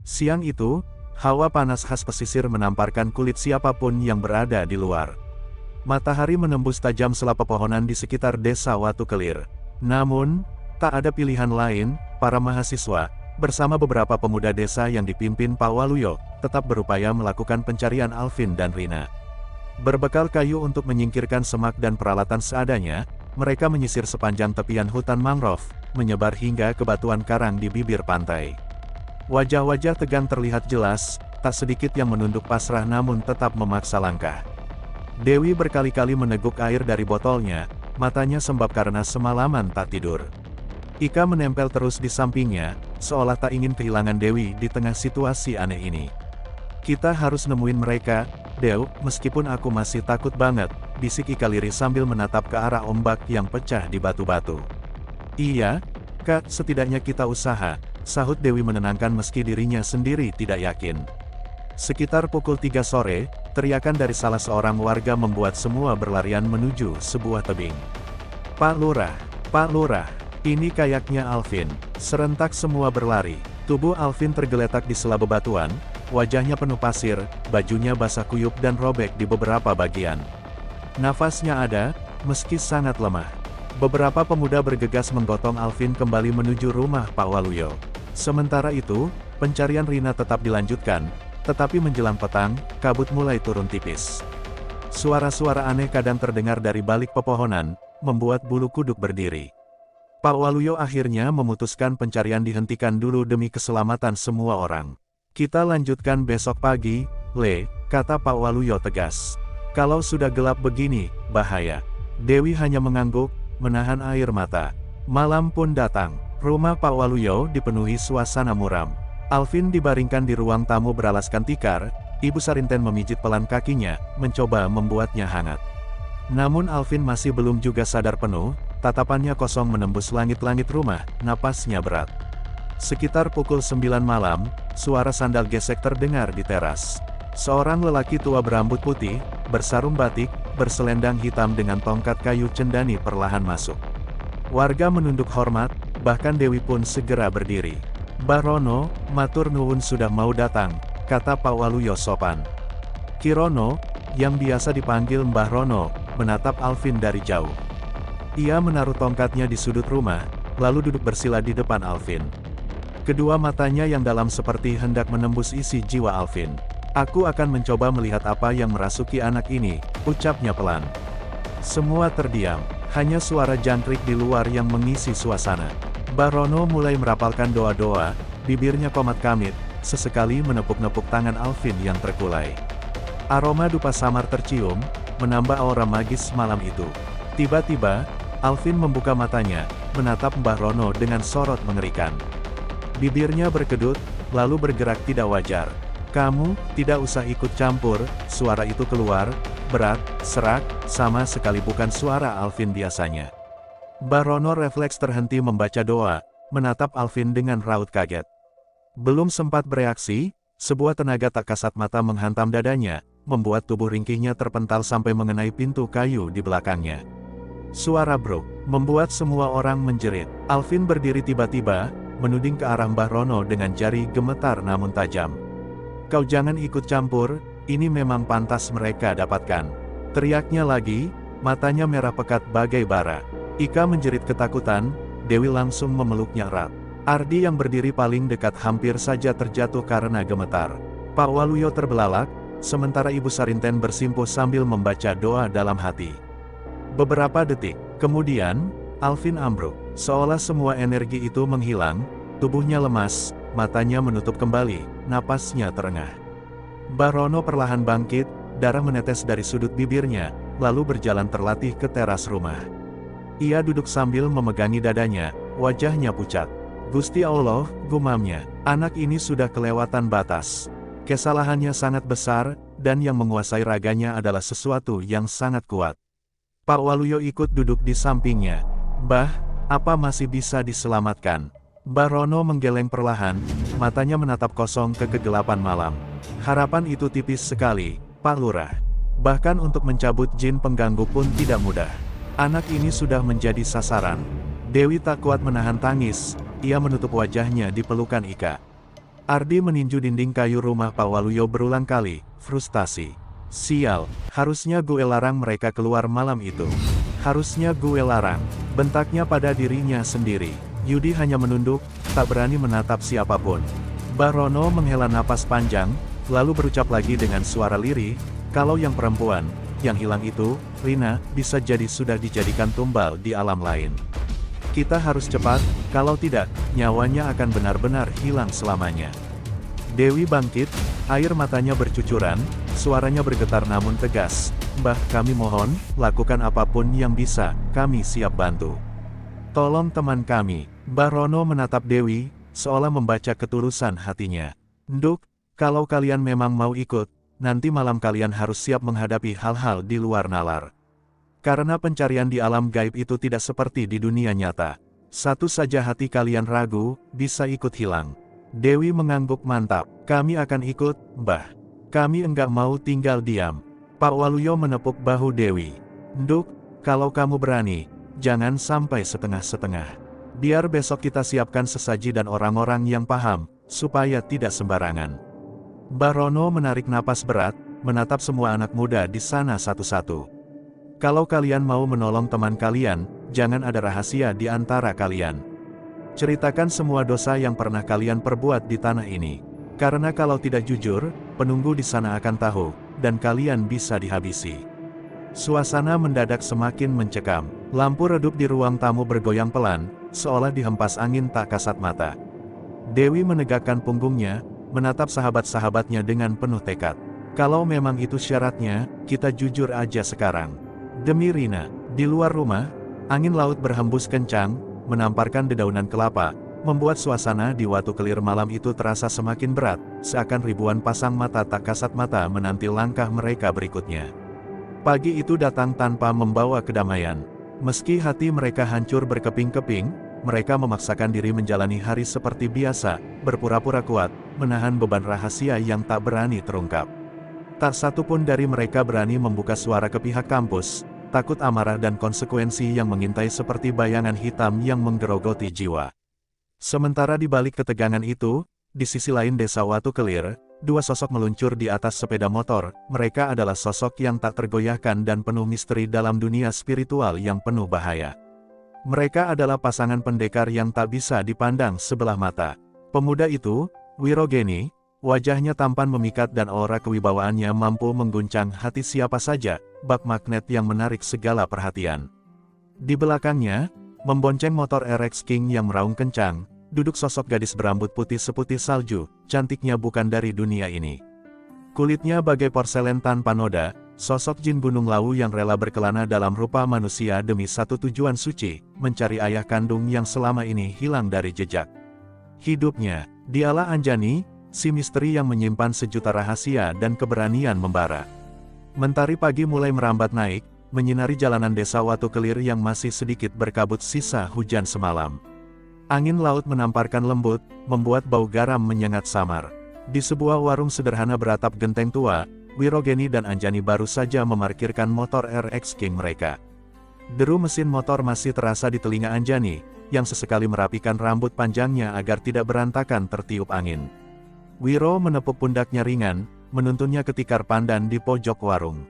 Siang itu, hawa panas khas pesisir menamparkan kulit siapapun yang berada di luar. Matahari menembus tajam sela pepohonan di sekitar desa Watu Kelir. Namun, tak ada pilihan lain, para mahasiswa, bersama beberapa pemuda desa yang dipimpin Pak Waluyo, tetap berupaya melakukan pencarian Alvin dan Rina. Berbekal kayu untuk menyingkirkan semak dan peralatan seadanya, mereka menyisir sepanjang tepian hutan mangrove, menyebar hingga ke batuan karang di bibir pantai. Wajah-wajah tegang terlihat jelas, tak sedikit yang menunduk pasrah namun tetap memaksa langkah. Dewi berkali-kali meneguk air dari botolnya, matanya sembab karena semalaman tak tidur. Ika menempel terus di sampingnya, seolah tak ingin kehilangan Dewi di tengah situasi aneh ini. Kita harus nemuin mereka, Dew, meskipun aku masih takut banget, bisik Ika lirih sambil menatap ke arah ombak yang pecah di batu-batu. Iya, Kak, setidaknya kita usaha, sahut Dewi menenangkan meski dirinya sendiri tidak yakin. Sekitar pukul 3 sore, teriakan dari salah seorang warga membuat semua berlarian menuju sebuah tebing. Pak Lurah, ini kayaknya Alvin. Serentak semua berlari. Tubuh Alvin tergeletak di sela bebatuan, wajahnya penuh pasir, bajunya basah kuyup dan robek di beberapa bagian. Nafasnya ada, meski sangat lemah. Beberapa pemuda bergegas menggotong Alvin kembali menuju rumah Pak Waluyo. Sementara itu, pencarian Rina tetap dilanjutkan, tetapi menjelang petang, kabut mulai turun tipis. Suara-suara aneh kadang terdengar dari balik pepohonan, membuat bulu kuduk berdiri. Pak Waluyo akhirnya memutuskan pencarian dihentikan dulu demi keselamatan semua orang. Kita lanjutkan besok pagi, Le, kata Pak Waluyo tegas. Kalau sudah gelap begini, bahaya. Dewi hanya mengangguk, menahan air mata. Malam pun datang. Rumah Pak Waluyo dipenuhi suasana muram. Alvin dibaringkan di ruang tamu beralaskan tikar, Ibu Sarinten memijit pelan kakinya, mencoba membuatnya hangat. Namun Alvin masih belum juga sadar penuh, tatapannya kosong menembus langit-langit rumah, napasnya berat. Sekitar pukul 9 malam, suara sandal gesek terdengar di teras. Seorang lelaki tua berambut putih, bersarung batik, berselendang hitam dengan tongkat kayu cendani perlahan masuk. Warga menunduk hormat, bahkan Dewi pun segera berdiri. Mbah Rono, matur nuwun sudah mau datang, kata Pak Waluyo sopan. Kirono, yang biasa dipanggil Mbah Rono, menatap Alvin dari jauh. Ia menaruh tongkatnya di sudut rumah, lalu duduk bersila di depan Alvin. Kedua matanya yang dalam seperti hendak menembus isi jiwa Alvin. Aku akan mencoba melihat apa yang merasuki anak ini, ucapnya pelan. Semua terdiam, hanya suara jangkrik di luar yang mengisi suasana. Mbah Rono mulai merapalkan doa-doa, bibirnya komat kamit, sesekali menepuk-nepuk tangan Alvin yang terkulai. Aroma dupa samar tercium, menambah aura magis malam itu. Tiba-tiba, Alvin membuka matanya, menatap Mbah Rono dengan sorot mengerikan. Bibirnya berkedut, lalu bergerak tidak wajar. Kamu, tidak usah ikut campur, suara itu keluar, berat, serak, sama sekali bukan suara Alvin biasanya. Mbah Rono refleks terhenti membaca doa, menatap Alvin dengan raut kaget. Belum sempat bereaksi, sebuah tenaga tak kasat mata menghantam dadanya, membuat tubuh ringkihnya terpental sampai mengenai pintu kayu di belakangnya. Suara bruk, membuat semua orang menjerit. Alvin berdiri tiba-tiba, menuding ke arah Mbah Rono dengan jari gemetar namun tajam. Kau jangan ikut campur, ini memang pantas mereka dapatkan. Teriaknya lagi, matanya merah pekat bagai bara. Ika menjerit ketakutan, Dewi langsung memeluknya erat. Ardi yang berdiri paling dekat hampir saja terjatuh karena gemetar. Pak Waluyo terbelalak, sementara Ibu Sarinten bersimpuh sambil membaca doa dalam hati. Beberapa detik kemudian, Alvin ambruk, seolah semua energi itu menghilang, tubuhnya lemas, matanya menutup kembali, napasnya terengah. Mbah Rono perlahan bangkit, darah menetes dari sudut bibirnya, lalu berjalan terlatih ke teras rumah. Ia duduk sambil memegangi dadanya, wajahnya pucat. Gusti Allah, gumamnya, anak ini sudah kelewatan batas. Kesalahannya sangat besar, dan yang menguasai raganya adalah sesuatu yang sangat kuat. Pak Waluyo ikut duduk di sampingnya. Mbah, apa masih bisa diselamatkan? Mbah Rono menggeleng perlahan, matanya menatap kosong ke kegelapan malam. Harapan itu tipis sekali, Pak Lurah. Bahkan untuk mencabut jin pengganggu pun tidak mudah. Anak ini sudah menjadi sasaran. Dewi tak kuat menahan tangis, ia menutup wajahnya di pelukan Ika. Ardi meninju dinding kayu rumah Pak Waluyo berulang kali, frustasi. Sial, harusnya gue larang mereka keluar malam itu. Harusnya gue larang, bentaknya pada dirinya sendiri. Yudi hanya menunduk, tak berani menatap siapapun. Barono menghela napas panjang, lalu berucap lagi dengan suara lirih, kalau yang perempuan, yang hilang itu, Rina, bisa jadi sudah dijadikan tumbal di alam lain. Kita harus cepat, kalau tidak, nyawanya akan benar-benar hilang selamanya. Dewi bangkit, air matanya bercucuran, suaranya bergetar namun tegas. Mbah, kami mohon, lakukan apapun yang bisa, kami siap bantu. Tolong teman kami. Barono menatap Dewi, seolah membaca ketulusan hatinya. Nduk, kalau kalian memang mau ikut, nanti malam kalian harus siap menghadapi hal-hal di luar nalar. Karena pencarian di alam gaib itu tidak seperti di dunia nyata. Satu saja hati kalian ragu, bisa ikut hilang. Dewi mengangguk mantap. Kami akan ikut, Mbah. Kami enggak mau tinggal diam. Pak Waluyo menepuk bahu Dewi. Nduk, kalau kamu berani, jangan sampai setengah-setengah. Biar besok kita siapkan sesaji dan orang-orang yang paham, supaya tidak sembarangan. Barono menarik napas berat, menatap semua anak muda di sana satu-satu. Kalau kalian mau menolong teman kalian, jangan ada rahasia di antara kalian. Ceritakan semua dosa yang pernah kalian perbuat di tanah ini. Karena kalau tidak jujur, penunggu di sana akan tahu, dan kalian bisa dihabisi. Suasana mendadak semakin mencekam. Lampu redup di ruang tamu bergoyang pelan, seolah dihempas angin tak kasat mata. Dewi menegakkan punggungnya, menatap sahabat-sahabatnya dengan penuh tekad. Kalau memang itu syaratnya, kita jujur aja sekarang. Demi Rina, di luar rumah, angin laut berhembus kencang, menamparkan dedaunan kelapa, membuat suasana di Watu Kelir malam itu terasa semakin berat, seakan ribuan pasang mata tak kasat mata menanti langkah mereka berikutnya. Pagi itu datang tanpa membawa kedamaian. Meski hati mereka hancur berkeping-keping, mereka memaksakan diri menjalani hari seperti biasa, berpura-pura kuat, menahan beban rahasia yang tak berani terungkap. Tak satu pun dari mereka berani membuka suara ke pihak kampus, takut amarah dan konsekuensi yang mengintai seperti bayangan hitam yang menggerogoti jiwa. Sementara di balik ketegangan itu, di sisi lain desa Watu Kelir, dua sosok meluncur di atas sepeda motor. Mereka adalah sosok yang tak tergoyahkan dan penuh misteri dalam dunia spiritual yang penuh bahaya. Mereka adalah pasangan pendekar yang tak bisa dipandang sebelah mata. Pemuda itu, Wirogeni, wajahnya tampan memikat dan aura kewibawaannya mampu mengguncang hati siapa saja, bak magnet yang menarik segala perhatian. Di belakangnya, membonceng motor RX King yang meraung kencang, duduk sosok gadis berambut putih seputih salju, cantiknya bukan dari dunia ini. Kulitnya bagai porselen tanpa noda, sosok jin Gunung Lawu yang rela berkelana dalam rupa manusia demi satu tujuan suci, mencari ayah kandung yang selama ini hilang dari jejak hidupnya. Dialah Anjani, si misteri yang menyimpan sejuta rahasia dan keberanian membara. Mentari pagi mulai merambat naik, menyinari jalanan desa Watu Kelir yang masih sedikit berkabut sisa hujan semalam. Angin laut menamparkan lembut, membuat bau garam menyengat samar. Di sebuah warung sederhana beratap genteng tua, Wirogeni dan Anjani baru saja memarkirkan motor RX King mereka. Deru mesin motor masih terasa di telinga Anjani, yang sesekali merapikan rambut panjangnya agar tidak berantakan tertiup angin. Wiro menepuk pundaknya ringan, menuntunnya ke tikar pandan di pojok warung.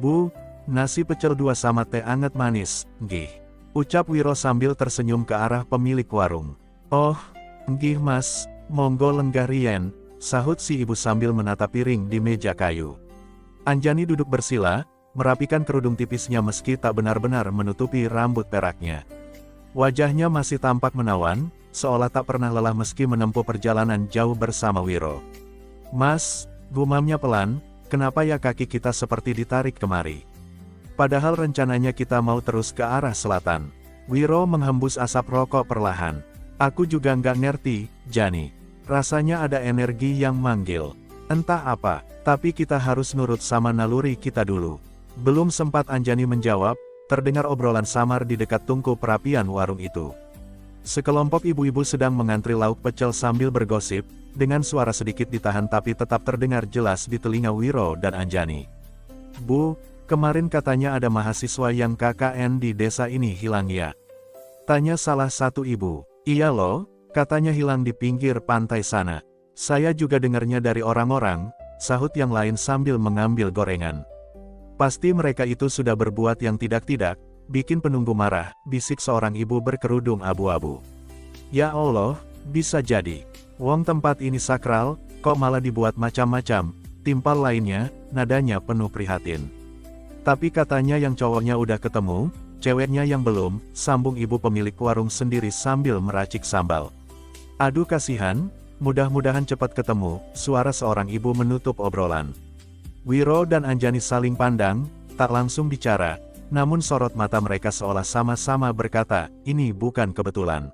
Bu, nasi pecel dua sama teh anget manis, nggih. Ucap Wiro sambil tersenyum ke arah pemilik warung. Oh, nggih mas, monggo lenggah riyen, sahut si ibu sambil menatap piring di meja kayu. Anjani duduk bersila, merapikan kerudung tipisnya meski tak benar-benar menutupi rambut peraknya. Wajahnya masih tampak menawan, seolah tak pernah lelah meski menempuh perjalanan jauh bersama Wiro. Mas, gumamnya pelan, kenapa ya kaki kita seperti ditarik kemari? Padahal rencananya kita mau terus ke arah selatan. Wiro menghembus asap rokok perlahan. Aku juga nggak ngerti, Jani. Rasanya ada energi yang manggil. Entah apa, tapi kita harus nurut sama naluri kita dulu. Belum sempat Anjani menjawab, terdengar obrolan samar di dekat tungku perapian warung itu. Sekelompok ibu-ibu sedang mengantri lauk pecel sambil bergosip, dengan suara sedikit ditahan tapi tetap terdengar jelas di telinga Wiro dan Anjani. Bu, kemarin katanya ada mahasiswa yang KKN di desa ini hilang ya? Tanya salah satu ibu. Iya loh, katanya hilang di pinggir pantai sana. Saya juga dengarnya dari orang-orang, sahut yang lain sambil mengambil gorengan. Pasti mereka itu sudah berbuat yang tidak-tidak, bikin penunggu marah, bisik seorang ibu berkerudung abu-abu. Ya Allah, bisa jadi. Wong tempat ini sakral, kok malah dibuat macam-macam, timpal lainnya, nadanya penuh prihatin. Tapi katanya yang cowoknya udah ketemu, ceweknya yang belum, sambung ibu pemilik warung sendiri sambil meracik sambal. Aduh kasihan, mudah-mudahan cepat ketemu, suara seorang ibu menutup obrolan. Wiro dan Anjani saling pandang, tak langsung bicara, namun sorot mata mereka seolah sama-sama berkata, ini bukan kebetulan.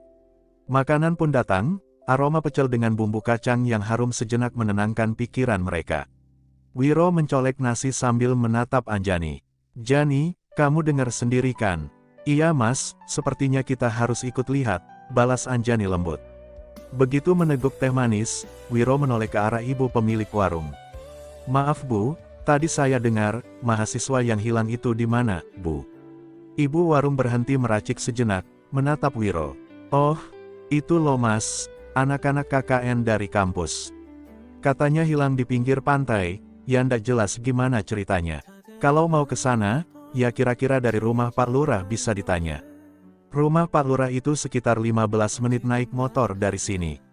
Makanan pun datang, aroma pecel dengan bumbu kacang yang harum sejenak menenangkan pikiran mereka. Wiro mencolek nasi sambil menatap Anjani. Jani, kamu dengar sendiri kan? Iya mas, sepertinya kita harus ikut lihat, balas Anjani lembut. Begitu meneguk teh manis, Wiro menoleh ke arah ibu pemilik warung. Maaf Bu, tadi saya dengar, mahasiswa yang hilang itu di mana, Bu? Ibu warung berhenti meracik sejenak, menatap Wiro. Oh, itu loh mas, anak-anak KKN dari kampus. Katanya hilang di pinggir pantai, ya ndak jelas gimana ceritanya. Kalau mau ke sana, ya kira-kira dari rumah Pak Lurah bisa ditanya. Rumah Pak Lurah itu sekitar 15 menit naik motor dari sini.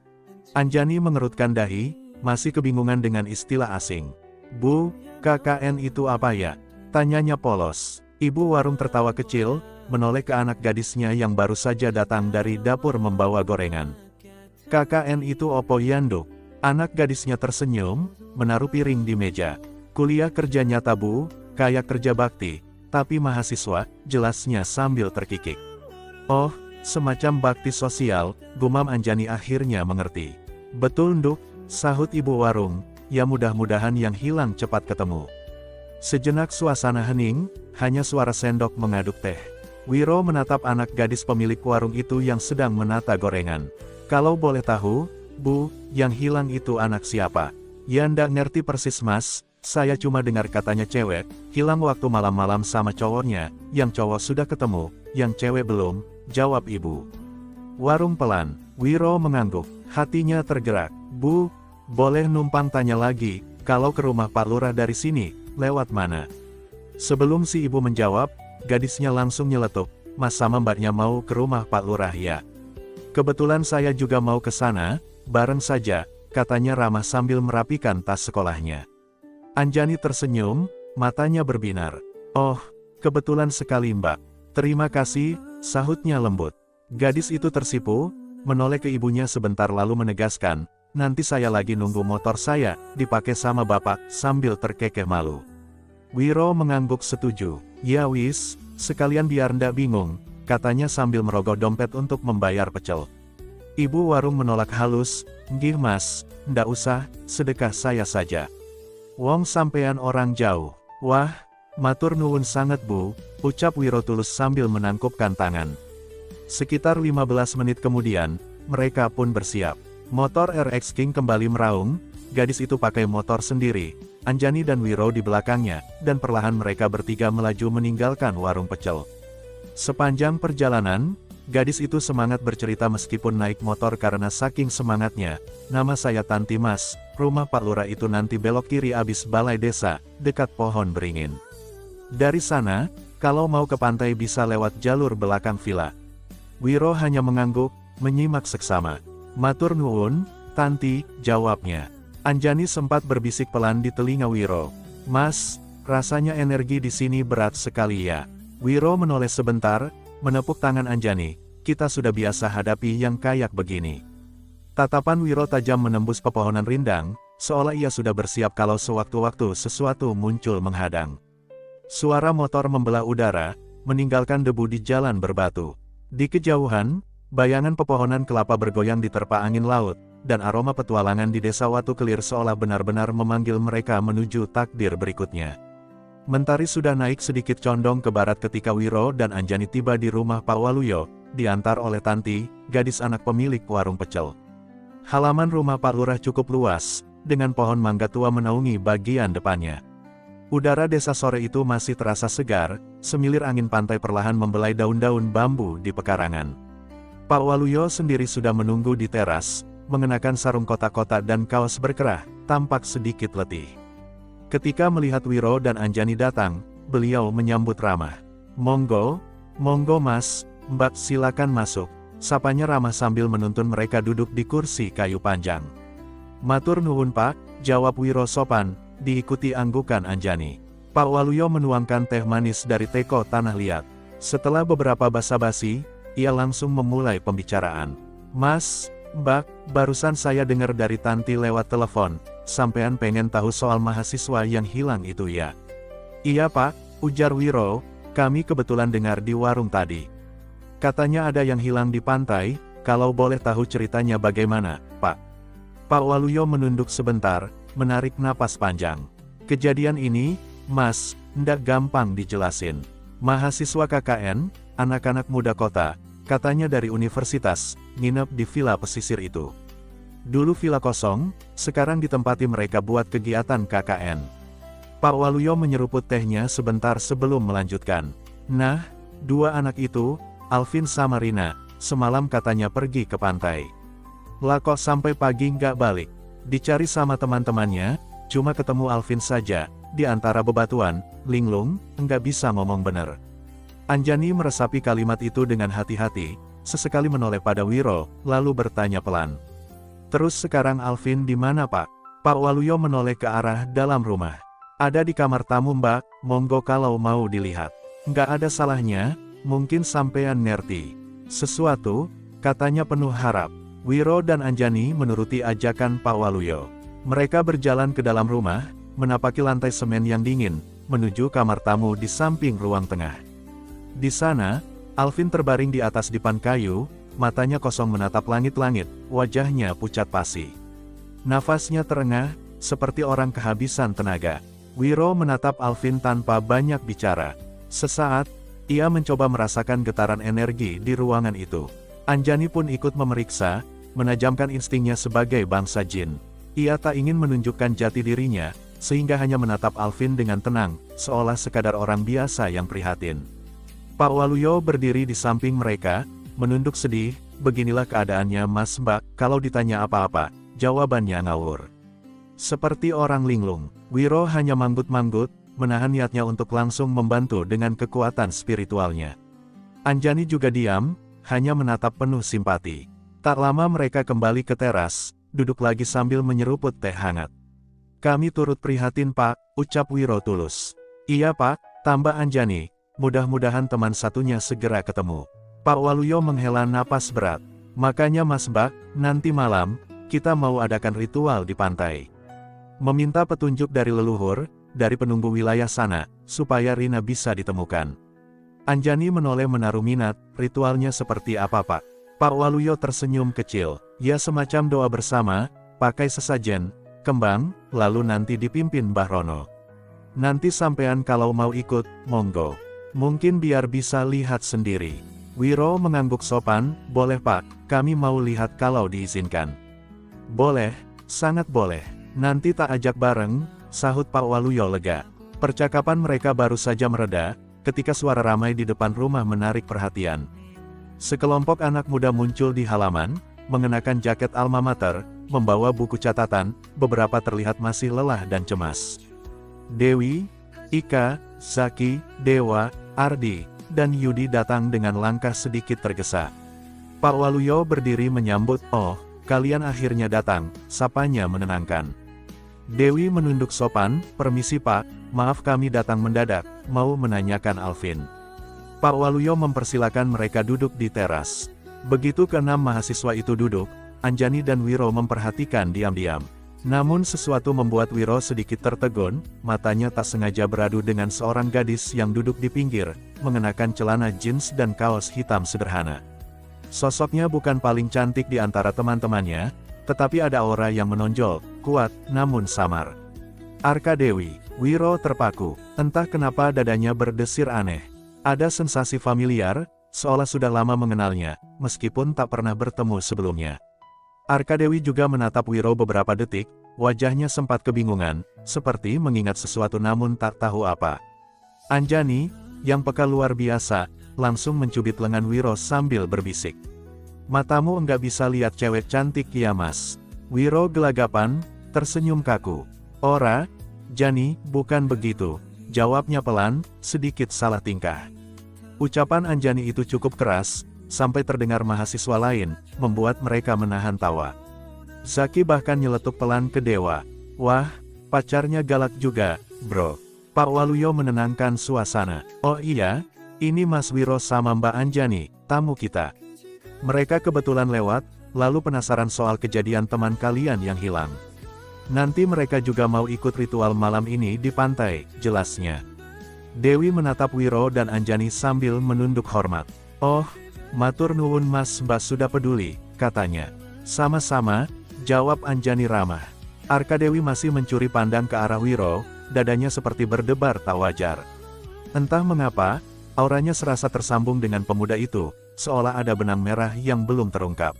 Anjani mengerutkan dahi, masih kebingungan dengan istilah asing. Bu, KKN itu apa ya? Tanyanya polos. Ibu warung tertawa kecil, menoleh ke anak gadisnya yang baru saja datang dari dapur membawa gorengan. KKN itu opo Yanduk? Anak gadisnya tersenyum, menaruh piring di meja. Kuliah kerja nyata Bu, kayak kerja bakti, tapi mahasiswa, jelasnya sambil terkikik. Oh, semacam bakti sosial, gumam Anjani akhirnya mengerti. Betul Nduk, sahut ibu warung. Ya mudah-mudahan yang hilang cepat ketemu. Sejenak suasana hening, hanya suara sendok mengaduk teh. Wiro menatap anak gadis pemilik warung itu yang sedang menata gorengan. Kalau boleh tahu, Bu, yang hilang itu anak siapa? Ya ndak ngerti persis mas, saya cuma dengar katanya cewek, hilang waktu malam-malam sama cowoknya, yang cowok sudah ketemu, yang cewek belum, jawab ibu. Warung pelan, Wiro mengangguk, hatinya tergerak. Bu, boleh numpang tanya lagi, kalau ke rumah Pak Lurah dari sini, lewat mana? Sebelum si ibu menjawab, gadisnya langsung nyeletuk, mas sama mbaknya mau ke rumah Pak Lurah ya? Kebetulan saya juga mau ke sana, bareng saja, katanya ramah sambil merapikan tas sekolahnya. Anjani tersenyum, matanya berbinar. Oh, kebetulan sekali mbak. Terima kasih, sahutnya lembut. Gadis itu tersipu, menoleh ke ibunya sebentar lalu menegaskan, nanti saya lagi nunggu motor saya, dipakai sama bapak, sambil terkekeh malu. Wiro mengangguk setuju. Ya wis, sekalian biar ndak bingung, katanya sambil merogoh dompet untuk membayar pecel. Ibu warung menolak halus, nggih mas, ndak usah, sedekah saya saja. Wong sampean orang jauh. Wah, matur nuwun sangat Bu, ucap Wiro tulus sambil menangkupkan tangan. Sekitar 15 menit kemudian, mereka pun bersiap. Motor RX King kembali meraung, gadis itu pakai motor sendiri, Anjani dan Wiro di belakangnya, dan perlahan mereka bertiga melaju meninggalkan warung pecel. Sepanjang perjalanan, gadis itu semangat bercerita meskipun naik motor karena saking semangatnya. Nama saya Tanti Mas, rumah Pak Lurah itu nanti belok kiri abis balai desa, dekat pohon beringin. Dari sana, kalau mau ke pantai bisa lewat jalur belakang villa. Wiro hanya mengangguk, menyimak seksama. Matur nuwun, Tanti, jawabnya. Anjani sempat berbisik pelan di telinga Wiro. Mas, rasanya energi di sini berat sekali ya. Wiro menoleh sebentar, menepuk tangan Anjani. Kita sudah biasa hadapi yang kayak begini. Tatapan Wiro tajam menembus pepohonan rindang, seolah ia sudah bersiap kalau sewaktu-waktu sesuatu muncul menghadang. Suara motor membelah udara, meninggalkan debu di jalan berbatu. Di kejauhan, bayangan pepohonan kelapa bergoyang diterpa angin laut, dan aroma petualangan di desa Watu Kelir seolah benar-benar memanggil mereka menuju takdir berikutnya. Mentari sudah naik sedikit condong ke barat ketika Wiro dan Anjani tiba di rumah Pak Waluyo, diantar oleh Tanti, gadis anak pemilik warung pecel. Halaman rumah Pak Lurah cukup luas, dengan pohon mangga tua menaungi bagian depannya. Udara desa sore itu masih terasa segar, semilir angin pantai perlahan membelai daun-daun bambu di pekarangan. Pak Waluyo sendiri sudah menunggu di teras, mengenakan sarung kotak-kotak dan kaos berkerah, tampak sedikit letih. Ketika melihat Wiro dan Anjani datang, beliau menyambut ramah. "Monggo, monggo Mas, Mbak, silakan masuk," sapanya ramah sambil menuntun mereka duduk di kursi kayu panjang. "Matur nuwun Pak," jawab Wiro sopan, diikuti anggukan Anjani. Pak Waluyo menuangkan teh manis dari teko tanah liat. Setelah beberapa basa-basi, ia langsung memulai pembicaraan. "Mas, Mbak, barusan saya dengar dari Tanti lewat telepon, sampean pengen tahu soal mahasiswa yang hilang itu ya?" "Iya Pak," ujar Wiro, "kami kebetulan dengar di warung tadi. Katanya ada yang hilang di pantai, kalau boleh tahu ceritanya bagaimana, Pak?" Pak Waluyo menunduk sebentar, menarik napas panjang. "Kejadian ini, Mas, ndak gampang dijelasin. Mahasiswa KKN, anak-anak muda kota, katanya dari universitas, nginep di villa pesisir itu. Dulu villa kosong, sekarang ditempati mereka buat kegiatan KKN." Pak Waluyo menyeruput tehnya sebentar sebelum melanjutkan. "Nah, dua anak itu, Alvin sama Rina, semalam katanya pergi ke pantai. Lah kok sampai pagi nggak balik. Dicari sama teman-temannya, cuma ketemu Alvin saja, di antara bebatuan, linglung, nggak bisa ngomong bener." Anjani meresapi kalimat itu dengan hati-hati, sesekali menoleh pada Wiro, lalu bertanya pelan. "Terus sekarang Alvin di mana Pak?" Pak Waluyo menoleh ke arah dalam rumah. "Ada di kamar tamu Mbak, monggo kalau mau dilihat. Nggak ada salahnya, mungkin sampean ngerti sesuatu," katanya penuh harap. Wiro dan Anjani menuruti ajakan Pak Waluyo. Mereka berjalan ke dalam rumah, menapaki lantai semen yang dingin, menuju kamar tamu di samping ruang tengah. Di sana, Alvin terbaring di atas dipan kayu, matanya kosong menatap langit-langit, wajahnya pucat pasi. Nafasnya terengah, seperti orang kehabisan tenaga. Wiro menatap Alvin tanpa banyak bicara. Sesaat, ia mencoba merasakan getaran energi di ruangan itu. Anjani pun ikut memeriksa, menajamkan instingnya sebagai bangsa jin. Ia tak ingin menunjukkan jati dirinya, sehingga hanya menatap Alvin dengan tenang, seolah sekadar orang biasa yang prihatin. Pak Waluyo berdiri di samping mereka, menunduk sedih. "Beginilah keadaannya Mas Mbak, kalau ditanya apa-apa, jawabannya ngawur. Seperti orang linglung." Wiro hanya manggut-manggut, menahan niatnya untuk langsung membantu dengan kekuatan spiritualnya. Anjani juga diam, hanya menatap penuh simpati. Tak lama mereka kembali ke teras, duduk lagi sambil menyeruput teh hangat. "Kami turut prihatin Pak," ucap Wiro tulus. "Iya Pak," tambah Anjani, "mudah-mudahan teman satunya segera ketemu." Pak Waluyo menghela napas berat. "Makanya Mas Mbak, nanti malam, kita mau adakan ritual di pantai. Meminta petunjuk dari leluhur, dari penunggu wilayah sana, supaya Rina bisa ditemukan." Anjani menoleh menaruh minat. "Ritualnya seperti apa Pak?" Pak Waluyo tersenyum kecil. "Ya semacam doa bersama, pakai sesajen, kembang, lalu nanti dipimpin Mbah Rono. Nanti sampean kalau mau ikut, monggo. Mungkin biar bisa lihat sendiri." Wiro mengangguk sopan, "Boleh Pak, kami mau lihat kalau diizinkan." "Boleh, sangat boleh. Nanti tak ajak bareng," sahut Pak Waluyo lega. Percakapan mereka baru saja mereda, ketika suara ramai di depan rumah menarik perhatian. Sekelompok anak muda muncul di halaman, mengenakan jaket alma mater, membawa buku catatan, beberapa terlihat masih lelah dan cemas. Dewi, Ika, Zaki, Dewa, Ardi, dan Yudi datang dengan langkah sedikit tergesa. Pak Waluyo berdiri menyambut. "Oh, kalian akhirnya datang," sapanya menenangkan. Dewi menunduk sopan. "Permisi Pak, maaf kami datang mendadak, mau menanyakan Alvin." Pak Waluyo mempersilakan mereka duduk di teras. Begitu keenam mahasiswa itu duduk, Anjani dan Wiro memperhatikan diam-diam. Namun sesuatu membuat Wiro sedikit tertegun, matanya tak sengaja beradu dengan seorang gadis yang duduk di pinggir, mengenakan celana jeans dan kaos hitam sederhana. Sosoknya bukan paling cantik di antara teman-temannya, tetapi ada aura yang menonjol, kuat, namun samar. Arka Dewi. Wiro terpaku. Entah kenapa dadanya berdesir aneh. Ada sensasi familiar, seolah sudah lama mengenalnya, meskipun tak pernah bertemu sebelumnya. Arka Dewi juga menatap Wiro beberapa detik, wajahnya sempat kebingungan, seperti mengingat sesuatu namun tak tahu apa. Anjani, yang peka luar biasa, langsung mencubit lengan Wiro sambil berbisik. Matamu enggak bisa lihat cewek cantik ya mas? Wiro gelagapan, tersenyum kaku. Ora, Jani, bukan begitu. Jawabnya pelan, sedikit salah tingkah. Ucapan Anjani itu cukup keras, sampai terdengar mahasiswa lain, membuat mereka menahan tawa. Zaki bahkan nyeletuk pelan ke Dewa. Wah, pacarnya galak juga, bro. Pak Waluyo menenangkan suasana. Oh iya, ini Mas Wiro sama Mbak Anjani, tamu kita. Mereka kebetulan lewat, lalu penasaran soal kejadian teman kalian yang hilang. Nanti mereka juga mau ikut ritual malam ini di pantai, jelasnya. Dewi menatap Wiro dan Anjani sambil menunduk hormat. Oh, matur nuwun Mas Mbak sudah peduli, katanya. Sama-sama, jawab Anjani ramah. Arkadewi masih mencuri pandang ke arah Wiro, dadanya seperti berdebar tak wajar. Entah mengapa, auranya serasa tersambung dengan pemuda itu, seolah ada benang merah yang belum terungkap.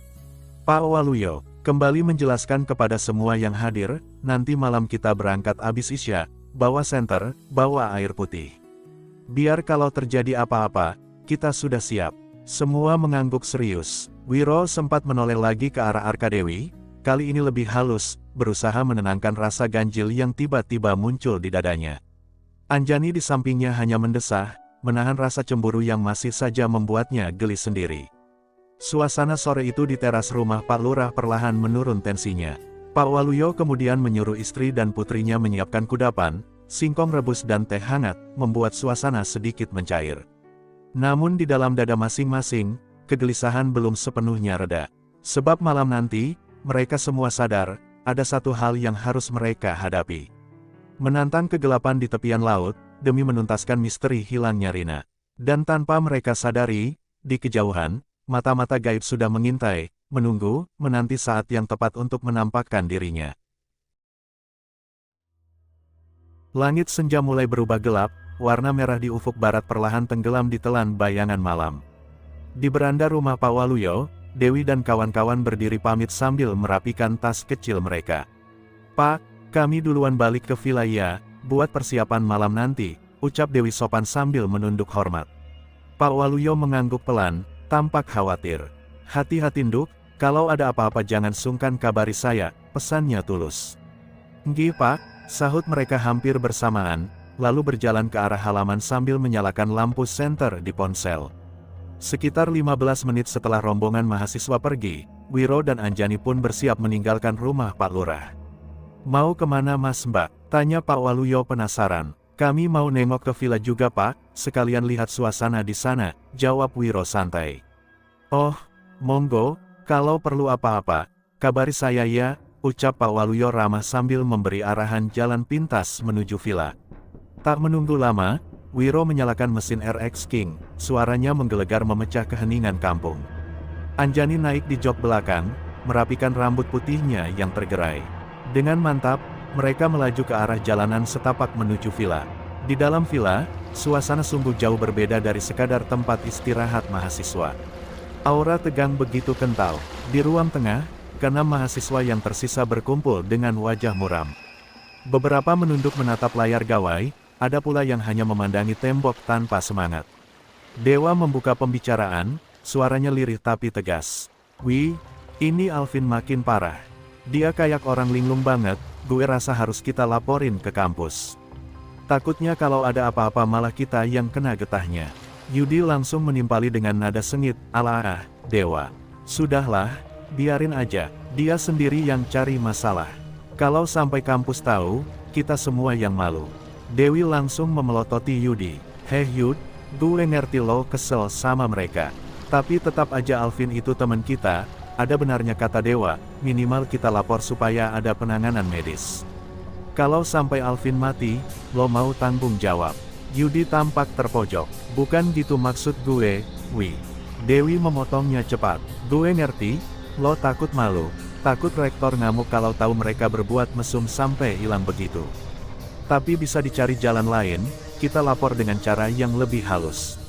Pak Waluyo kembali menjelaskan kepada semua yang hadir, nanti malam kita berangkat abis Isya, bawa senter, bawa air putih. Biar kalau terjadi apa-apa, kita sudah siap. Semua mengangguk serius. Wiro sempat menoleh lagi ke arah Arkadewi, kali ini lebih halus, berusaha menenangkan rasa ganjil yang tiba-tiba muncul di dadanya. Anjani di sampingnya hanya mendesah, menahan rasa cemburu yang masih saja membuatnya geli sendiri. Suasana sore itu di teras rumah Pak Lurah perlahan menurun tensinya. Pak Waluyo kemudian menyuruh istri dan putrinya menyiapkan kudapan, singkong rebus dan teh hangat, membuat suasana sedikit mencair. Namun di dalam dada masing-masing, kegelisahan belum sepenuhnya reda. Sebab malam nanti, mereka semua sadar, ada satu hal yang harus mereka hadapi. Menantang kegelapan di tepian laut, demi menuntaskan misteri hilangnya Rina. Dan tanpa mereka sadari, di kejauhan, mata-mata gaib sudah mengintai, menunggu, menanti saat yang tepat untuk menampakkan dirinya. Langit senja mulai berubah gelap, warna merah di ufuk barat perlahan tenggelam di telan bayangan malam. Di beranda rumah Pak Waluyo, Dewi dan kawan-kawan berdiri pamit sambil merapikan tas kecil mereka. Pak, kami duluan balik ke villa ya, buat persiapan malam nanti, ucap Dewi sopan sambil menunduk hormat. Pak Waluyo mengangguk pelan, tampak khawatir. Hati-hati Nduk, kalau ada apa-apa jangan sungkan kabari saya, pesannya tulus. Nggih Pak, sahut mereka hampir bersamaan, lalu berjalan ke arah halaman sambil menyalakan lampu senter di ponsel. Sekitar 15 menit setelah rombongan mahasiswa pergi, Wiro dan Anjani pun bersiap meninggalkan rumah Pak Lurah. Mau kemana Mas Mbak? Tanya Pak Waluyo penasaran. Kami mau nengok ke villa juga Pak, sekalian lihat suasana di sana, jawab Wiro santai. Oh, monggo, kalau perlu apa-apa, kabari saya ya, ucap Pak Waluyo ramah sambil memberi arahan jalan pintas menuju villa. Tak menunggu lama, Wiro menyalakan mesin RX King, suaranya menggelegar memecah keheningan kampung. Anjani naik di jok belakang, merapikan rambut putihnya yang tergerai. Dengan mantap, mereka melaju ke arah jalanan setapak menuju villa. Di dalam villa, suasana sungguh jauh berbeda dari sekadar tempat istirahat mahasiswa. Aura tegang begitu kental. Di ruang tengah, keenam mahasiswa yang tersisa berkumpul dengan wajah muram. Beberapa menunduk menatap layar gawai, ada pula yang hanya memandangi tembok tanpa semangat. Dewa membuka pembicaraan, suaranya lirih tapi tegas. Wih, ini Alvin makin parah. Dia kayak orang linglung banget, gue rasa harus kita laporin ke kampus. Takutnya kalau ada apa-apa malah kita yang kena getahnya. Yudi langsung menimpali dengan nada sengit, ala Dewa. Sudahlah, biarin aja, dia sendiri yang cari masalah. Kalau sampai kampus tahu, kita semua yang malu. Dewi langsung memelototi Yudi. Heh Yud, gue ngerti lo kesel sama mereka. Tapi tetap aja Alvin itu teman kita, ada benarnya kata Dewa, minimal kita lapor supaya ada penanganan medis. Kalau sampai Alvin mati, lo mau tanggung jawab. Yudi tampak terpojok. Bukan gitu maksud gue, Wi. Dewi memotongnya cepat. Gue ngerti, lo takut malu, takut rektor ngamuk kalau tahu mereka berbuat mesum sampai hilang begitu. Tapi bisa dicari jalan lain, kita lapor dengan cara yang lebih halus.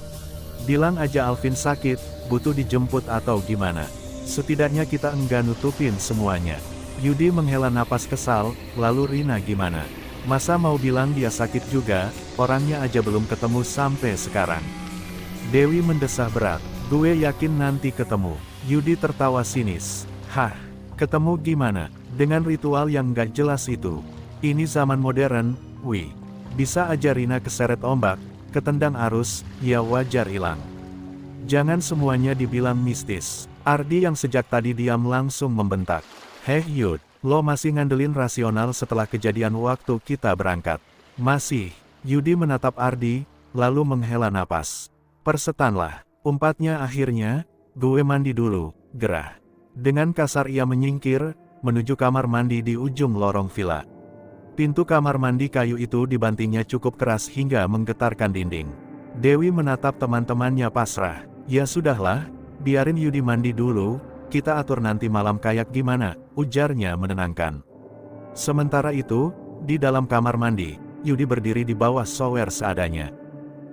Bilang aja Alvin sakit, butuh dijemput atau gimana. Setidaknya kita enggak nutupin semuanya. Yudi menghela napas kesal, lalu Rina gimana? Masa mau bilang dia sakit juga, orangnya aja belum ketemu sampai sekarang. Dewi mendesah berat, gue yakin nanti ketemu. Yudi tertawa sinis. Hah, ketemu gimana? Dengan ritual yang gak jelas itu. Ini zaman modern, wih. Bisa aja Rina keseret ombak, ketendang arus, ya wajar hilang. Jangan semuanya dibilang mistis. Ardi yang sejak tadi diam langsung membentak. Heh Yud, lo masih ngandelin rasional setelah kejadian waktu kita berangkat? Masih. Yudi menatap Ardi, lalu menghela napas. Persetanlah, umpatnya akhirnya. Gue mandi dulu, gerah. Dengan kasar ia menyingkir, menuju kamar mandi di ujung lorong villa. Pintu kamar mandi kayu itu dibantingnya cukup keras hingga menggetarkan dinding. Dewi menatap teman-temannya pasrah. Ya sudahlah, biarin Yudi mandi dulu, kita atur nanti malam kayak gimana, ujarnya menenangkan. Sementara itu, di dalam kamar mandi, Yudi berdiri di bawah shower seadanya.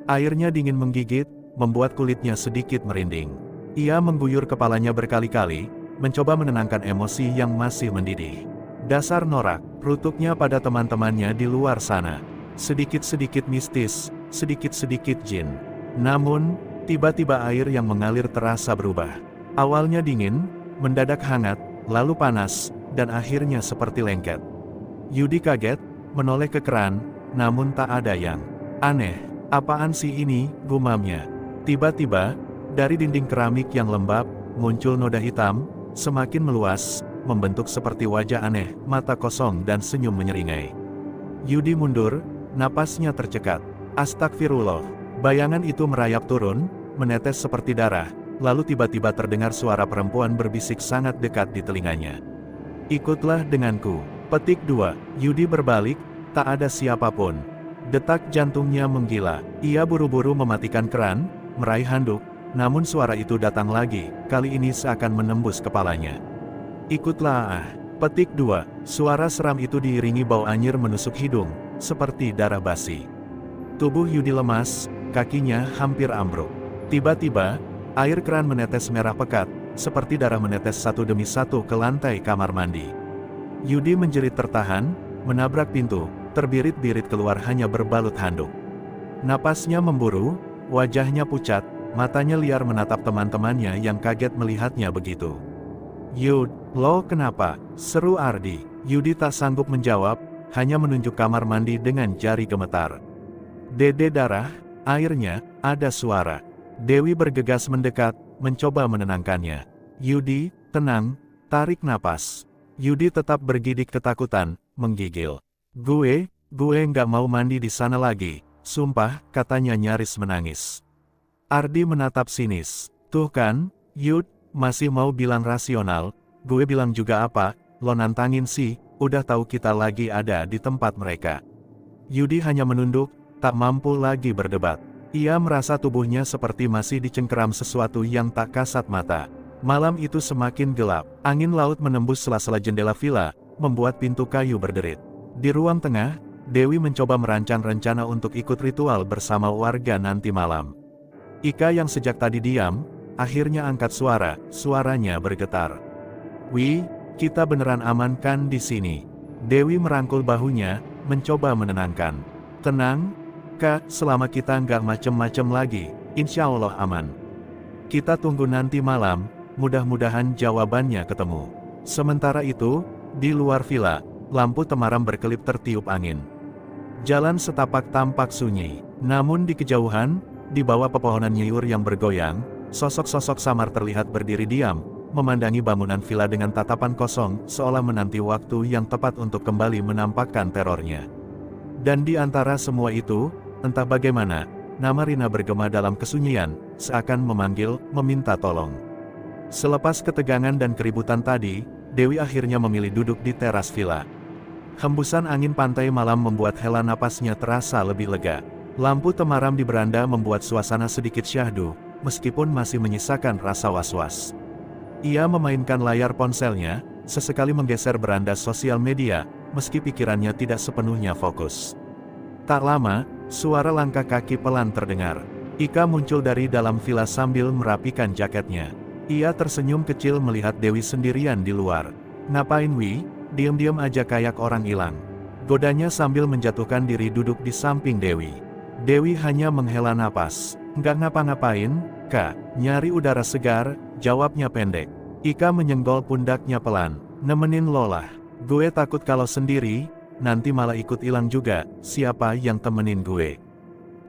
Airnya dingin menggigit, membuat kulitnya sedikit merinding. Ia mengguyur kepalanya berkali-kali, mencoba menenangkan emosi yang masih mendidih. Dasar norak, rutuknya pada teman-temannya di luar sana. Sedikit-sedikit mistis, sedikit-sedikit jin. Namun, tiba-tiba air yang mengalir terasa berubah. Awalnya dingin, mendadak hangat, lalu panas, dan akhirnya seperti lengket. Yudi kaget, menoleh ke keran, namun tak ada yang aneh. Apaan sih ini, gumamnya. Tiba-tiba, dari dinding keramik yang lembab, muncul noda hitam, semakin meluas, membentuk seperti wajah aneh, mata kosong dan senyum menyeringai. Yudi mundur, napasnya tercekat. Astagfirullah. Bayangan itu merayap turun, menetes seperti darah, lalu tiba-tiba terdengar suara perempuan berbisik sangat dekat di telinganya. Ikutlah denganku. Petik 2. Yudi berbalik, tak ada siapapun. Detak jantungnya menggila. Ia buru-buru mematikan keran, meraih handuk, namun suara itu datang lagi, kali ini seakan menembus kepalanya. Ikutlah. Petik 2. Suara seram itu diiringi bau anyir menusuk hidung, seperti darah basi. Tubuh Yudi lemas, kakinya hampir ambruk. Tiba-tiba, air keran menetes merah pekat, seperti darah menetes satu demi satu ke lantai kamar mandi. Yudi menjerit tertahan, menabrak pintu, terbirit-birit keluar hanya berbalut handuk. Napasnya memburu, wajahnya pucat, matanya liar menatap teman-temannya yang kaget melihatnya begitu. Yud, lo kenapa? Seru Ardi. Yudi tak sanggup menjawab, hanya menunjuk kamar mandi dengan jari gemetar. Dede darah, airnya, ada suara. Dewi bergegas mendekat, mencoba menenangkannya. Yudi, tenang, tarik napas. Yudi tetap bergidik ketakutan, menggigil. Gue nggak mau mandi di sana lagi, sumpah, katanya nyaris menangis. Ardi menatap sinis. Tuh kan, Yud, masih mau bilang rasional, gue bilang juga apa, lo nantangin sih, udah tahu kita lagi ada di tempat mereka. Yudi hanya menunduk, tak mampu lagi berdebat. Ia merasa tubuhnya seperti masih dicengkeram sesuatu yang tak kasat mata. Malam itu semakin gelap, angin laut menembus sela-sela jendela villa, membuat pintu kayu berderit. Di ruang tengah, Dewi mencoba merancang rencana untuk ikut ritual bersama warga nanti malam. Ika yang sejak tadi diam, akhirnya angkat suara, suaranya bergetar. Wih, kita beneran aman kan di sini? Dewi merangkul bahunya, mencoba menenangkan. Tenang, Kak, selama kita nggak macem-macem lagi, insya Allah aman. Kita tunggu nanti malam, mudah-mudahan jawabannya ketemu. Sementara itu, di luar villa, lampu temaram berkelip tertiup angin. Jalan setapak tampak sunyi, namun di kejauhan, di bawah pepohonan nyiur yang bergoyang, sosok-sosok samar terlihat berdiri diam, memandangi bangunan villa dengan tatapan kosong, seolah menanti waktu yang tepat untuk kembali menampakkan terornya. Dan di antara semua itu, entah bagaimana, nama Rina bergema dalam kesunyian, seakan memanggil, meminta tolong. Selepas ketegangan dan keributan tadi, Dewi akhirnya memilih duduk di teras villa. Hembusan angin pantai malam membuat hela napasnya terasa lebih lega. Lampu temaram di beranda membuat suasana sedikit syahdu, meskipun masih menyisakan rasa was-was. Ia memainkan layar ponselnya, sesekali menggeser beranda sosial media, meski pikirannya tidak sepenuhnya fokus. Tak lama, suara langkah kaki pelan terdengar. Ika muncul dari dalam villa sambil merapikan jaketnya. Ia tersenyum kecil melihat Dewi sendirian di luar. Ngapain Wi? Diam-diam aja kayak orang hilang. Godanya sambil menjatuhkan diri duduk di samping Dewi. Dewi hanya menghela napas. Nggak ngapa-ngapain, Kak. Nyari udara segar, jawabnya pendek. Ika menyenggol pundaknya pelan. Nemenin lo lah. Gue takut kalau sendiri, nanti malah ikut hilang juga, siapa yang temenin gue.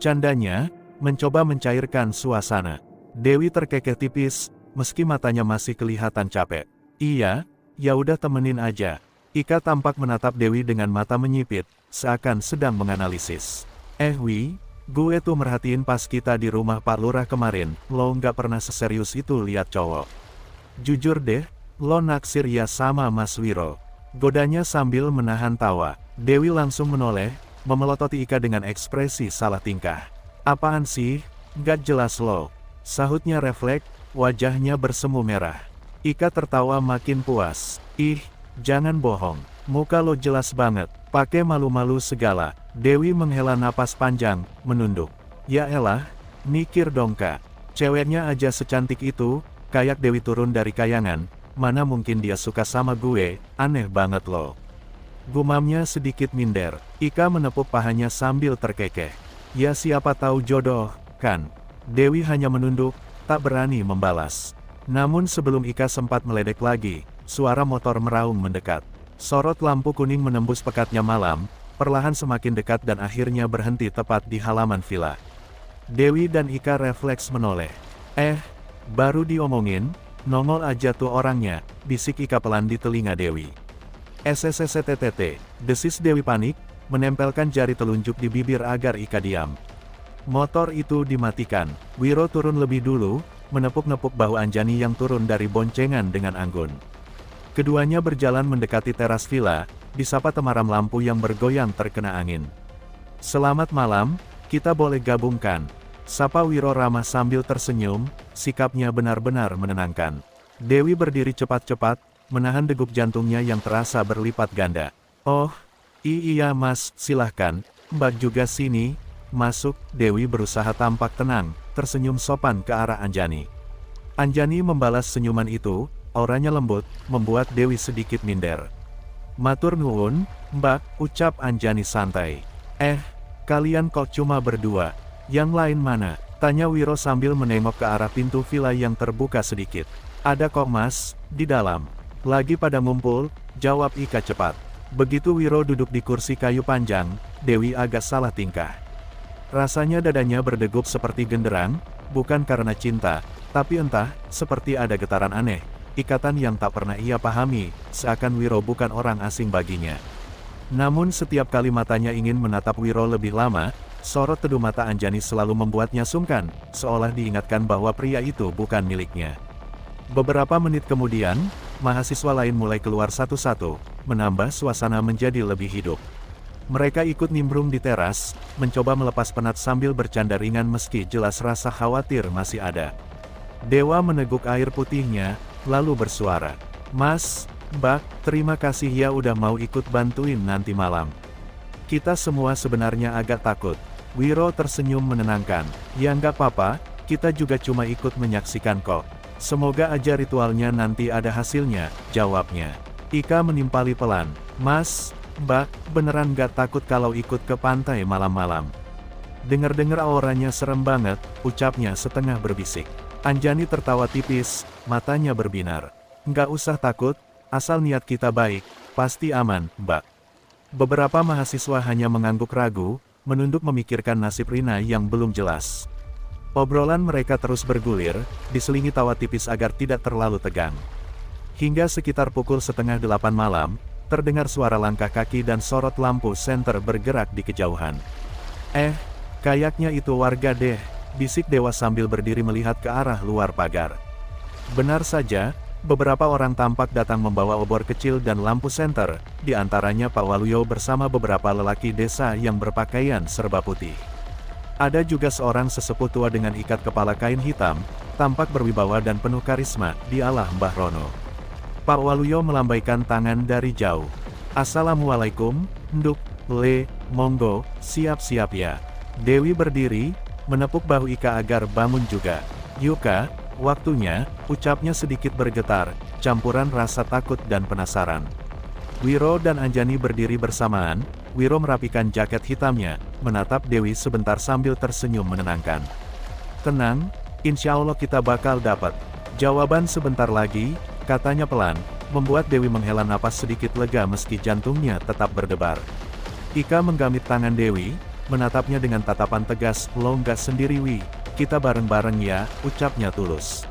Candanya, mencoba mencairkan suasana. Dewi terkekeh tipis, meski matanya masih kelihatan capek. Iya, ya udah temenin aja. Ika tampak menatap Dewi dengan mata menyipit, seakan sedang menganalisis. Wi, gue tuh merhatiin pas kita di rumah Pak Lurah kemarin, lo nggak pernah seserius itu lihat cowok. Jujur deh, lo naksir ya sama Mas Wiro. Godanya sambil menahan tawa. Dewi langsung menoleh, memelototi Ika dengan ekspresi salah tingkah. Apaan sih? Gak jelas lo. Sahutnya refleks, wajahnya bersemu merah. Ika tertawa makin puas. Ih, jangan bohong. Muka lo jelas banget. Pakai malu-malu segala. Dewi menghela napas panjang, menunduk. Ya elah, mikir dong kak. Ceweknya aja secantik itu. Kayak Dewi turun dari kayangan, mana mungkin dia suka sama gue, aneh banget loh. Gumamnya sedikit minder. Ika menepuk pahanya sambil terkekeh. Ya siapa tahu jodoh, kan? Dewi hanya menunduk, tak berani membalas. Namun sebelum Ika sempat meledek lagi, suara motor meraung mendekat. Sorot lampu kuning menembus pekatnya malam, perlahan semakin dekat dan akhirnya berhenti tepat di halaman villa. Dewi dan Ika refleks menoleh. Baru diomongin, nongol aja tuh orangnya, bisik Ika pelan di telinga Dewi. SSSTTT, desis Dewi panik, menempelkan jari telunjuk di bibir agar Ika diam. Motor itu dimatikan. Wiro turun lebih dulu, menepuk-nepuk bahu Anjani yang turun dari boncengan dengan anggun. Keduanya berjalan mendekati teras villa, disapa temaram lampu yang bergoyang terkena angin. Selamat malam, kita boleh gabungkan. Sapa Wiro ramah sambil tersenyum, sikapnya benar-benar menenangkan. Dewi berdiri cepat-cepat, menahan degup jantungnya yang terasa berlipat ganda. Oh, iya mas, silahkan, mbak juga sini, masuk. Dewi berusaha tampak tenang, tersenyum sopan ke arah Anjani. Anjani membalas senyuman itu, auranya lembut, membuat Dewi sedikit minder. Matur nuwun, mbak, ucap Anjani santai. Kalian kok cuma berdua? Yang lain mana? Tanya Wiro sambil menengok ke arah pintu villa yang terbuka sedikit. Ada kok mas, di dalam. Lagi pada ngumpul, jawab Ika cepat. Begitu Wiro duduk di kursi kayu panjang, Dewi agak salah tingkah. Rasanya dadanya berdegup seperti genderang, bukan karena cinta, tapi entah, seperti ada getaran aneh, ikatan yang tak pernah ia pahami, seakan Wiro bukan orang asing baginya. Namun setiap kali matanya ingin menatap Wiro lebih lama, sorot teduh mata Anjani selalu membuatnya sungkan, seolah diingatkan bahwa pria itu bukan miliknya. Beberapa menit kemudian, mahasiswa lain mulai keluar satu-satu, menambah suasana menjadi lebih hidup. Mereka ikut nimbrung di teras, mencoba melepas penat sambil bercanda ringan meski jelas rasa khawatir masih ada. Dewa meneguk air putihnya, lalu bersuara. Mas, Mbak, terima kasih ya udah mau ikut bantuin nanti malam. Kita semua sebenarnya agak takut. Wiro tersenyum menenangkan. Ya nggak apa-apa, kita juga cuma ikut menyaksikan kok. Semoga aja ritualnya nanti ada hasilnya, jawabnya. Ika menimpali pelan. Mas, Mbak, beneran nggak takut kalau ikut ke pantai malam-malam? Dengar-dengar auranya serem banget, ucapnya setengah berbisik. Anjani tertawa tipis, matanya berbinar. Nggak usah takut, asal niat kita baik, pasti aman, Mbak. Beberapa mahasiswa hanya mengangguk ragu, menunduk memikirkan nasib Rina yang belum jelas. Obrolan mereka terus bergulir, diselingi tawa tipis agar tidak terlalu tegang. Hingga sekitar pukul 7:30 malam, terdengar suara langkah kaki dan sorot lampu senter bergerak di kejauhan. Kayaknya itu warga deh, bisik Dewa sambil berdiri melihat ke arah luar pagar. Benar saja, beberapa orang tampak datang membawa obor kecil dan lampu senter, di antaranya Pak Waluyo bersama beberapa lelaki desa yang berpakaian serba putih. Ada juga seorang sesepuh tua dengan ikat kepala kain hitam, tampak berwibawa dan penuh karisma, dialah Mbah Rono. Pak Waluyo melambaikan tangan dari jauh. Assalamualaikum, Nduk, Le, monggo, siap-siap ya. Dewi berdiri, menepuk bahu Ika agar bangun juga. Yuka, waktunya, ucapnya sedikit bergetar, campuran rasa takut dan penasaran. Wiro dan Anjani berdiri bersamaan, Wiro merapikan jaket hitamnya, menatap Dewi sebentar sambil tersenyum menenangkan. Tenang, insya Allah kita bakal dapat. Jawaban sebentar lagi, katanya pelan, membuat Dewi menghela napas sedikit lega meski jantungnya tetap berdebar. Ika menggamit tangan Dewi, menatapnya dengan tatapan tegas, "Lo nggak sendiri Wi, kita bareng-bareng ya," ucapnya tulus.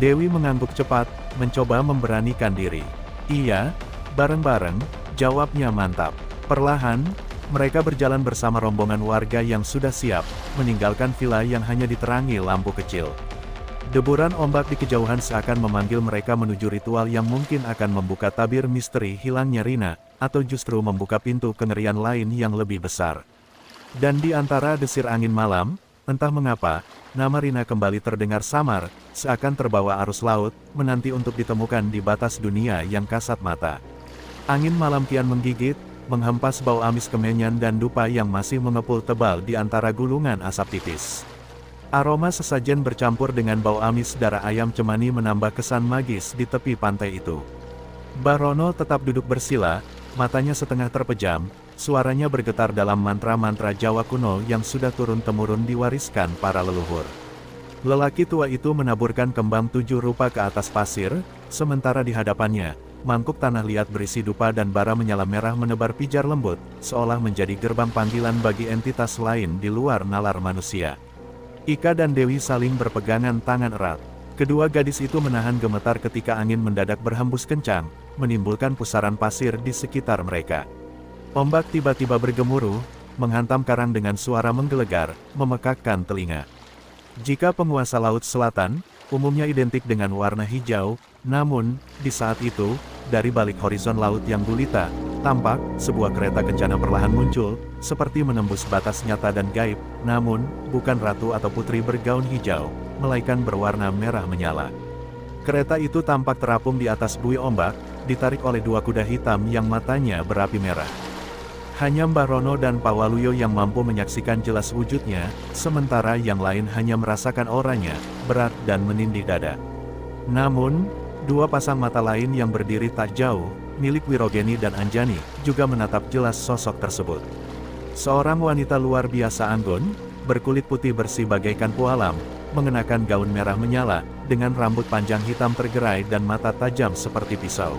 Dewi mengangguk cepat, mencoba memberanikan diri. "Iya, bareng-bareng," jawabnya mantap. Perlahan, mereka berjalan bersama rombongan warga yang sudah siap, meninggalkan villa yang hanya diterangi lampu kecil. Deburan ombak di kejauhan seakan memanggil mereka menuju ritual yang mungkin akan membuka tabir misteri hilangnya Rina, atau justru membuka pintu kengerian lain yang lebih besar. Dan di antara desir angin malam, entah mengapa, nama Rina kembali terdengar samar, seakan terbawa arus laut, menanti untuk ditemukan di batas dunia yang kasat mata. Angin malam kian menggigit, menghempas bau amis kemenyan dan dupa yang masih mengepul tebal di antara gulungan asap tipis. Aroma sesajen bercampur dengan bau amis darah ayam cemani menambah kesan magis di tepi pantai itu. Barono tetap duduk bersila, matanya setengah terpejam, suaranya bergetar dalam mantra-mantra Jawa kuno yang sudah turun-temurun diwariskan para leluhur. Lelaki tua itu menaburkan kembang 7 rupa ke atas pasir, sementara di hadapannya, mangkuk tanah liat berisi dupa dan bara menyala merah menebar pijar lembut, seolah menjadi gerbang panggilan bagi entitas lain di luar nalar manusia. Ika dan Dewi saling berpegangan tangan erat. Kedua gadis itu menahan gemetar ketika angin mendadak berhembus kencang, menimbulkan pusaran pasir di sekitar mereka. Ombak tiba-tiba bergemuruh, menghantam karang dengan suara menggelegar, memekakkan telinga. Jika penguasa Laut Selatan, umumnya identik dengan warna hijau, namun, di saat itu, dari balik horizon laut yang gulita, tampak, sebuah kereta kencana perlahan muncul, seperti menembus batas nyata dan gaib, namun, bukan ratu atau putri bergaun hijau, melainkan berwarna merah menyala. Kereta itu tampak terapung di atas buih ombak, ditarik oleh 2 kuda hitam yang matanya berapi merah. Hanya Mbah Rono dan Pak Waluyo yang mampu menyaksikan jelas wujudnya, sementara yang lain hanya merasakan auranya, berat dan menindih dada. Namun, 2 pasang mata lain yang berdiri tak jauh, milik Wirogeni dan Anjani, juga menatap jelas sosok tersebut. Seorang wanita luar biasa anggun, berkulit putih bersih bagaikan pualam, mengenakan gaun merah menyala, dengan rambut panjang hitam tergerai dan mata tajam seperti pisau.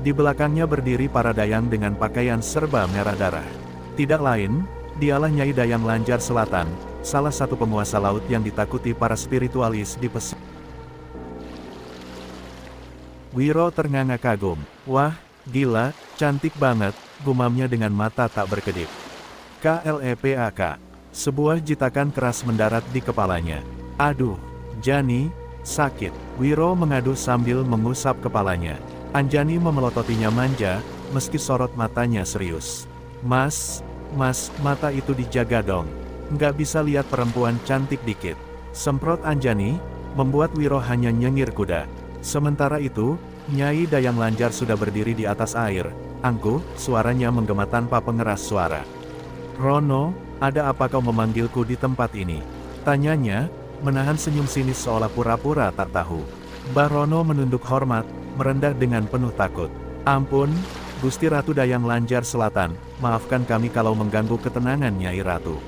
Di belakangnya berdiri para dayang dengan pakaian serba merah darah. Tidak lain, dialah Nyai Dayang Lanjar Selatan, salah satu penguasa laut yang ditakuti para spiritualis di pesisir. Wiro ternganga kagum. "Wah, gila, cantik banget," gumamnya dengan mata tak berkedip. "KLEPAK." Sebuah jitakan keras mendarat di kepalanya. "Aduh, Jani, sakit." Wiro mengadu sambil mengusap kepalanya. Anjani memelototinya manja, meski sorot matanya serius. Mas, mata itu dijaga dong. Nggak bisa lihat perempuan cantik dikit." Semprot Anjani, membuat Wiro hanya nyengir kuda. Sementara itu, Nyai Dayang Lanjar sudah berdiri di atas air, angkuh, suaranya menggema tanpa pengeras suara. "Rono, ada apa kau memanggilku di tempat ini?" tanyanya, menahan senyum sinis seolah pura-pura tak tahu. Mbah Rono menunduk hormat, merendah dengan penuh takut. "Ampun, Gusti Ratu Dayang Lanjar Selatan, maafkan kami kalau mengganggu ketenangan Nyai Ratu.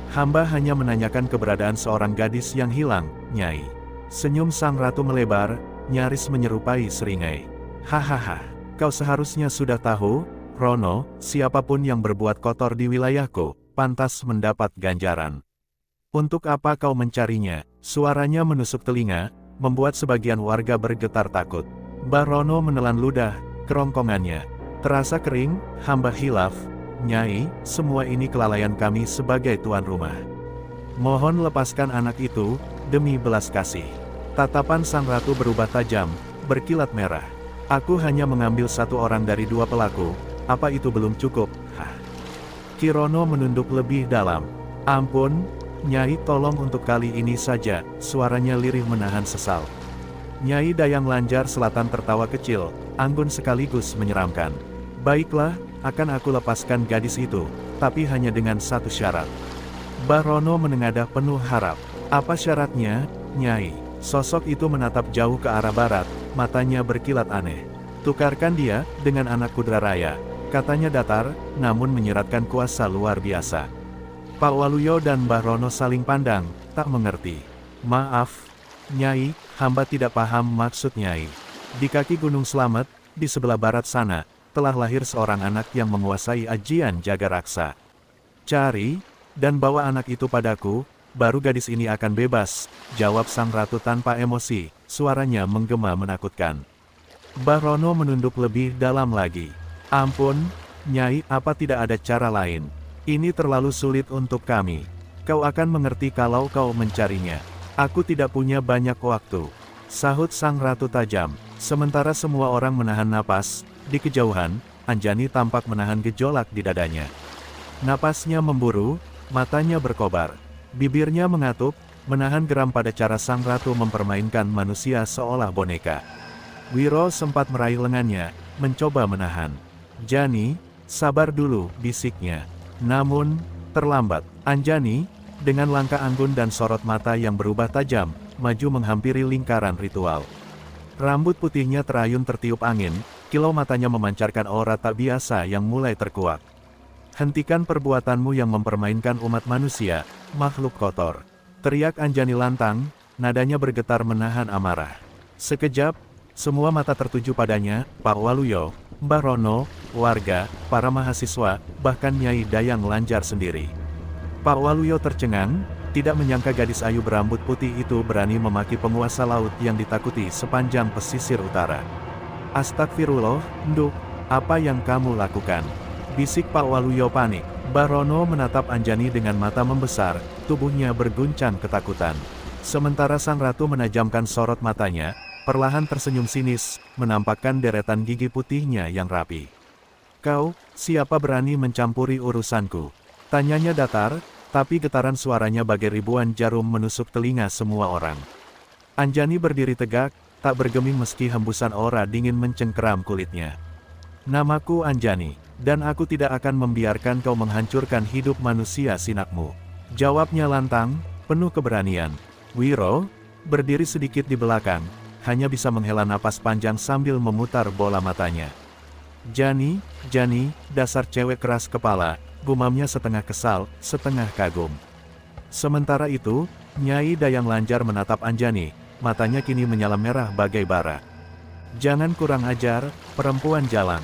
Hamba hanya menanyakan keberadaan seorang gadis yang hilang, Nyai." Senyum sang ratu melebar, nyaris menyerupai seringai. "Hahaha, kau seharusnya sudah tahu, Rono, siapapun yang berbuat kotor di wilayahku, pantas mendapat ganjaran. Untuk apa kau mencarinya?" Suaranya menusuk telinga, membuat sebagian warga bergetar takut. Mbah Rono menelan ludah, kerongkongannya terasa kering. "Hamba hilaf, Nyai, semua ini kelalaian kami sebagai tuan rumah. Mohon lepaskan anak itu, demi belas kasih." Tatapan sang ratu berubah tajam, berkilat merah. "Aku hanya mengambil 1 orang dari 2 pelaku, apa itu belum cukup?" Hah. Kirono menunduk lebih dalam. "Ampun, Nyai, tolong untuk kali ini saja," suaranya lirih menahan sesal. Nyai Dayang Lanjar Selatan tertawa kecil, anggun sekaligus menyeramkan. "Baiklah, akan aku lepaskan gadis itu, tapi hanya dengan 1 syarat." Mbah Rono menengadah penuh harap. "Apa syaratnya, Nyai?" Sosok itu menatap jauh ke arah barat, matanya berkilat aneh. "Tukarkan dia dengan anak Kudra Raya," katanya datar, namun menyiratkan kuasa luar biasa. Pak Waluyo dan Mbah Rono saling pandang, tak mengerti. "Maaf, Nyai, hamba tidak paham maksud Nyai. Di kaki Gunung Slamet, di sebelah barat sana, telah lahir seorang anak yang menguasai ajian jaga raksa. Cari, dan bawa anak itu padaku, baru gadis ini akan bebas, jawab sang ratu tanpa emosi, suaranya menggema menakutkan. Mbah Rono menunduk lebih dalam lagi. Ampun, Nyai, apa tidak ada cara lain? Ini terlalu sulit untuk kami. Kau akan mengerti kalau kau mencarinya. Aku tidak punya banyak waktu, sahut sang ratu tajam. Sementara semua orang menahan napas, di kejauhan, Anjani tampak menahan gejolak di dadanya. Napasnya memburu, matanya berkobar, bibirnya mengatup, menahan geram pada cara sang ratu mempermainkan manusia seolah boneka. Wiro sempat meraih lengannya, mencoba menahan. Jani, sabar dulu, bisiknya. Namun, terlambat. Anjani, dengan langkah anggun dan sorot mata yang berubah tajam, maju menghampiri lingkaran ritual. Rambut putihnya terayun tertiup angin, kilau matanya memancarkan aura tak biasa yang mulai terkuak. Hentikan perbuatanmu yang mempermainkan umat manusia, makhluk kotor. Teriak Anjani lantang, nadanya bergetar menahan amarah. Sekejap, semua mata tertuju padanya, Pak Waluyo, Mbah Rono, warga, para mahasiswa, bahkan Nyai Dayang Lanjar sendiri. Pak Waluyo tercengang, tidak menyangka gadis ayu berambut putih itu berani memaki penguasa laut yang ditakuti sepanjang pesisir utara. Astagfirullah, Nduk, apa yang kamu lakukan? Bisik Pak Waluyo panik. Mbah Rono menatap Anjani dengan mata membesar, tubuhnya berguncang ketakutan. Sementara sang ratu menajamkan sorot matanya, perlahan tersenyum sinis, menampakkan deretan gigi putihnya yang rapi. Kau, siapa berani mencampuri urusanku? Tanyanya datar, tapi getaran suaranya bagai ribuan jarum menusuk telinga semua orang. Anjani berdiri tegak, tak bergeming meski hembusan aura dingin mencengkeram kulitnya. Namaku Anjani, dan aku tidak akan membiarkan kau menghancurkan hidup manusia sinakmu. Jawabnya lantang, penuh keberanian. Wiro, berdiri sedikit di belakang, hanya bisa menghela napas panjang sambil memutar bola matanya. Jani, dasar cewek keras kepala, gumamnya setengah kesal, setengah kagum. Sementara itu, Nyai Dayang Lanjar menatap Anjani, matanya kini menyala merah bagai bara. Jangan kurang ajar, perempuan jalang.